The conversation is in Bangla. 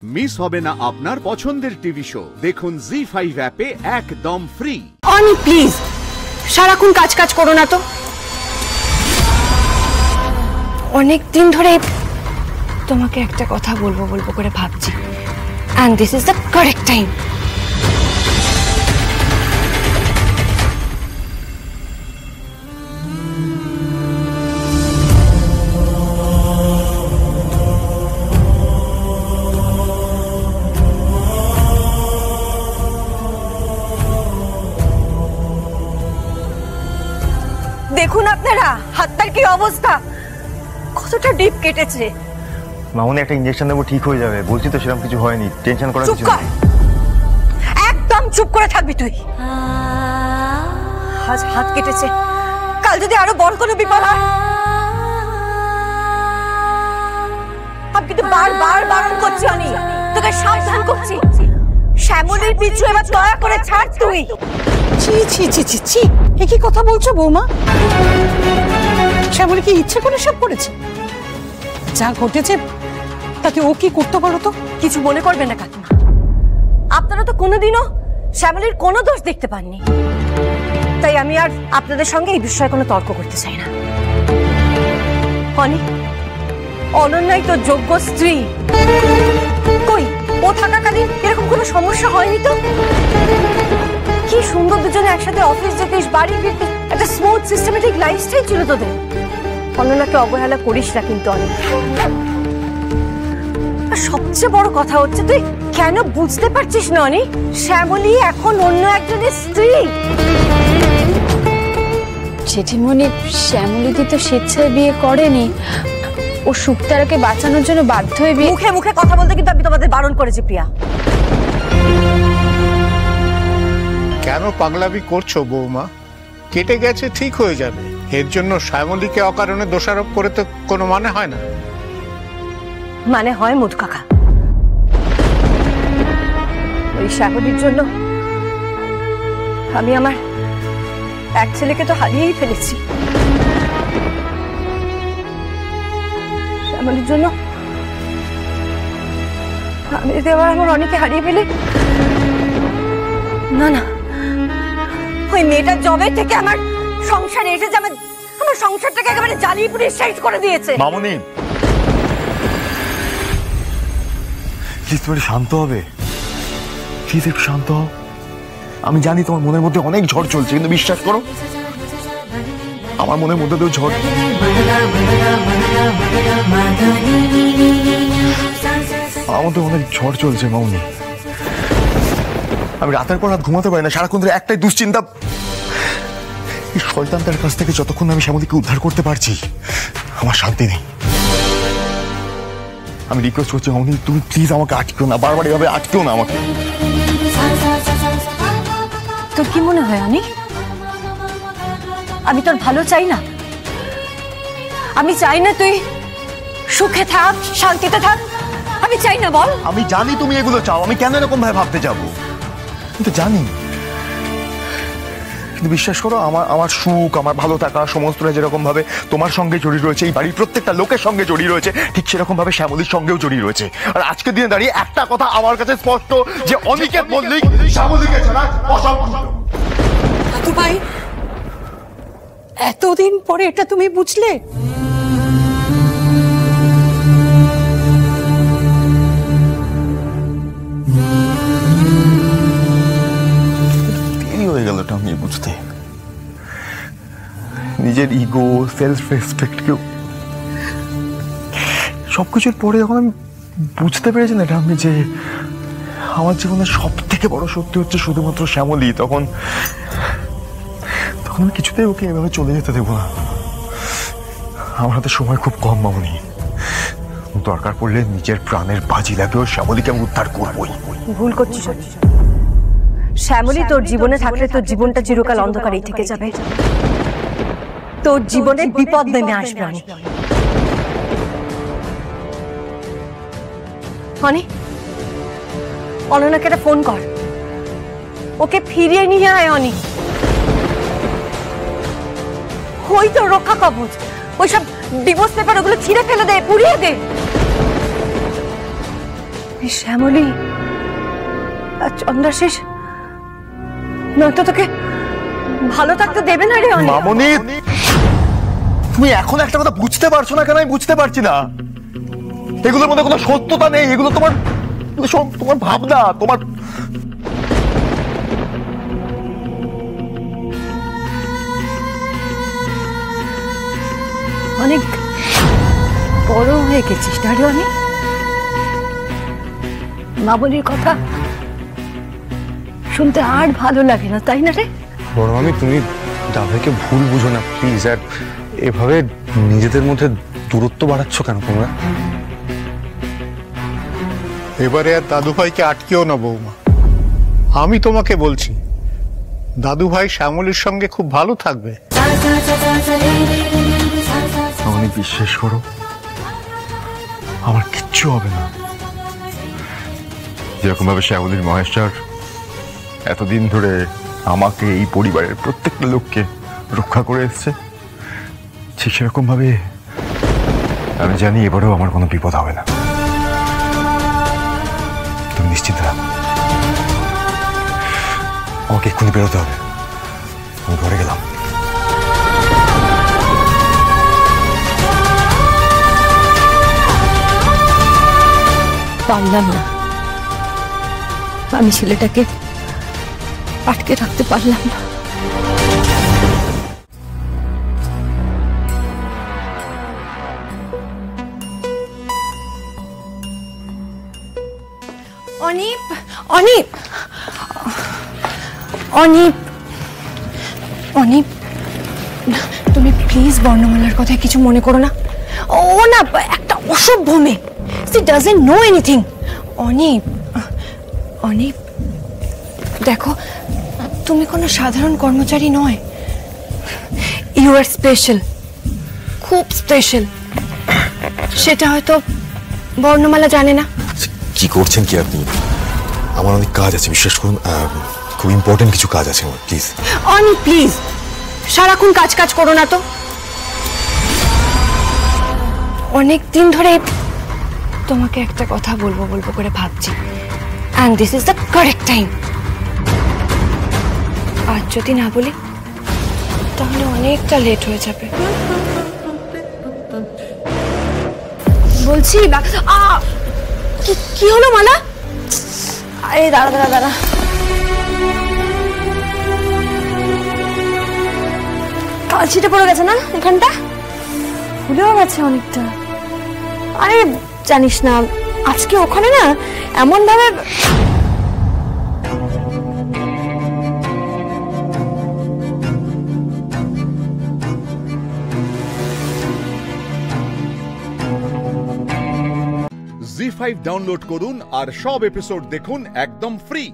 মিস হবে না আপনার পছন্দের টিভি শো। দেখুন জি5 অ্যাপে একদম ফ্রি। অনি প্লিজ সারাক্ষণ কাজ কাজ করো না তো। অনেক দিন ধরে তোমাকে একটা কথা বলবো বলবো করে ভাবছি, and this is the correct time. দেখুন আপনারা হাতটার কি অবস্থা, কতটা ডিপ কেটেছে। মামুনি একটা ইনজেকশন দেবো, ঠিক হয়ে যাবে। বলছি তো সেরকম কিছু হয়নি, টেনশন করার কিছু নেই। একদম চুপ করে থাকবি তুই। আজ হাত কেটেছে, কাল যদি আরো বড় কোনো বিপদ হয়। আমি কিন্তু বারবার বারণ করছি অনি, তোকে সাবধান করছি। শ্যামলীর পিছু এবার দয়া করে ছাড় তুই। ছি ছি ছি ছি ছি, এ কি কথা বলছো বৌমা? শ্যামলী কি ইচ্ছে করে সব করেছে? যা ঘটেছে তাতে ও কি করতে পারো তো? কিছু মনে করবেন না কাকিমা, আপনারা তো কোনোদিনও শ্যামলীর কোনো দোষ দেখতে পাননি, তাই আমি আর আপনাদের সঙ্গে এই বিষয়ে কোনো তর্ক করতে চাই না। অনি, অনন্যাই তো যোগ্য স্ত্রী। কই ও থাকাকালীন এরকম কোনো সমস্যা হয়নি তো? কি সুন্দর দুজনে একসাথে অফিস যেতিস, বাড়ি ফিরতিস, একটা স্মুথ সিস্টেমেটিক লাইফস্টাইল ছিল তোদের। অনন্যাকে অবহেলা করিস না কিন্তু অনেক। আর সবচেয়ে বড় কথা হচ্ছে তুই কেন বুঝতে পারছিস না অনি, শ্যামলী এখন অন্য একজনের স্ত্রী। জেঠিমণি, শ্যামলীদি তো স্বেচ্ছায় বিয়ে করেনি, ও শুক্তারাকে বাঁচানোর জন্য বাধ্য হয়ে বিয়ে। মুখে মুখে কথা বলতে কিন্তু আমি তোমাদের বারণ করেছি প্রিয়া। কেন পাগলামি করছো বৌমা? কেটে গেছে, ঠিক হয়ে যাবে। এর জন্য শ্যামলীকে অকারণে দোষারোপ করে তো কোনো মানে হয় না। মানে হয় মধু কাকা, ওই শ্যামলীর জন্য আমি আমার এক ছেলেকে তো হারিয়েই ফেলেছি। শ্যামলীর জন্য আমি যদি আবার আমার অনেকে হারিয়ে ফেলি, না না, ওই মেয়েটা জবে থেকে আমার সংসারে এসেছে, আমার সংসারটাকে একেবারে জ্বালিয়ে পুড়িয়ে শেষ করে দিয়েছে। মামুনি প্লিজ, তুমি শান্ত হবে প্লিজ, একটু শান্ত হও। আমি জানি তোমার মনের মধ্যে অনেক ঝড় চলছে, কিন্তু বিশ্বাস করো আমার মনের মধ্যে তো ঝড়। আমার মধ্যে অনেক ঝড় চলছে মামুনি। আমি রাতের পর রাত ঘুমাতে পারি না, সারাক্ষণ ধরে একটাই দুশ্চিন্তা, এই শয়তানটার কাছ থেকে যতক্ষণ আমি শ্যামলীকে উদ্ধার করতে পারছি আমার শান্তি নেই। আমি রিকোয়েস্ট করছি মামুনি, তুমি প্লিজ আমাকে আটকেও না, বারবার এভাবে আটকেও না আমাকে। তোর কি মনে হয় অনি, আমি তোর ভালো চাই না? আমি চাই না তুই সুখে থাক, শান্তিতে থাক? আমি চাই না বল? আমি জানি তুমি এগুলো চাও, আমি কেন এরকম ভাবে ভাবতে যাবো, কিন্তু জানি। কিন্তু বিশ্বাস করো আমার সুখ, আমার ভালো থাকা সমস্তটা যেরকম ভাবে তোমার সঙ্গে জড়িয়ে রয়েছে, এই বাড়ির প্রত্যেকটা লোকের সঙ্গে জড়িয়ে রয়েছে, ঠিক সেরকম ভাবে শ্যামলীর সঙ্গেও জড়িয়ে রয়েছে। আর আজকের দিনে দাঁড়িয়ে একটা কথা আমার কাছে স্পষ্ট, যে অনিকেত মল্লিক শ্যামলীকে ছাড়া অসম্ভব। দাদু ভাই, এতদিন পরে এটা তুমি বুঝলে? হয়ে গেল আমি বুঝতে, নিজের ইগো, সেলফ রেসপেক্ট কেউ সবকিছুর পরে যখন আমি বুঝতে পেরেছি না এটা আমি, যে আমার জীবনের সব থেকে বড় সত্যি হচ্ছে শুধুমাত্র শ্যামলী, তখন আমি কিছুতেই ওকে এভাবে চলে যেতে দেবো না। আমার হাতে সময় খুব কম মামুনি, দরকার পড়লে নিজের প্রাণের বাজি লাগেও শ্যামলীকে আমি উদ্ধার করবোই। ভুল করছিস, শ্যামলী তোর জীবনে থাকলে তোর জীবনটা চিরকাল অন্ধকারেই থেকে যাবে, তোর জীবনে বিপদ নেমে আসবে। অনি, অনন্যাকে একটা ফোন কর, ওকে ফিরিয়ে নিয়ে আয়। অনি, ওই তো রক্ষা কবচ, ওইসব ডিভোর্স পেপার ওগুলো ছিঁড়ে ফেলে দে, পুড়িয়ে দে। এই শ্যামলী আর চন্দ্রাশিস নয়তো তোকে ভালো থাকতে দেবে না রে অনেক। মামনি, তুমি এখন একটা কথা বুঝতে পারছো না কেন? আমি বুঝতে পারছি না। এগুলোর মধ্যে কোনো সত্যতা নেই, এগুলো তোমার তোমার ভাবনা, তোমার অনেক বড় হয়ে গেছিস না রে অনেক। মামনির কথা শুনতে আর ভালো লাগে না, তাই না রে? বড় মামি, তুমি দাদাকে ভুল বুঝো না প্লিজ। আর এভাবে নিজেদের মধ্যে দূরত্ব বাড়াচ্ছ কেন তোমরা? এবারে আর দাদু ভাইকে আটকেও না বৌমা। আমি তোমাকে বলছি, দাদু ভাই শ্যামলীর সঙ্গে খুব ভালো থাকবে। মামনি বিশ্বাস করো, আমার কিচ্ছু হবে না। যেরকম ভাবে শ্যামলীর মহেশ্বর এতদিন ধরে আমাকে, এই পরিবারের প্রত্যেকটা লোককে রক্ষা করে এসছে, ঠিক সেরকম ভাবে আমি জানি এবারেও আমার কোনো বিপদ হবে না। তুমি নিশ্চিন্ত থাকো। আমাকে এক্ষুনি বেরোতে হবে, আমি ঘরে গেলাম। পারলাম না, আমি ছেলেটাকে আটকে রাখতে পারলাম না। অনিপ, অনিপ, অনিপ, অনিপ, তুমি প্লিজ বর্ণমালার কথা কিছু মনে করো না। ও না একটা অসভ্য মেয়ে, she doesn't know anything. অনিপ, অনিপ, দেখো তুমি কোনো সাধারণ কর্মচারী নয়, ইউ আর স্পেশাল, খুব স্পেশাল। সেটা হয়তো বর্ণমালা জানে না। কি করছেন কি আপনি? আমার অনেক কাজ আছে, বিশ্বাস করুন, খুব ইম্পর্টেন্ট কিছু কাজ আছে আমার, প্লিজ। অনিপ প্লিজ, সারাক্ষণ কাজ কাজ করো না তো। অনেক দিন ধরে তোমাকে একটা কথা বলবো বলবো করে ভাবছি, and this is the correct time. আজ যদি না বলি তাহলে অনেকটা লেট হয়ে যাবে। বলছি কি হলো মালা? এই দাঁড়া দাঁড়া দাঁড়া, কালচিটা পড়ে গেছে না এখানটা? খুলেও গেছে অনেকটা। আরে জানিস না, আজকে ওখানে না এমন ভাবে জি5 ডাউনলোড করুন আর সব এপিসোড দেখুন একদম ফ্রি।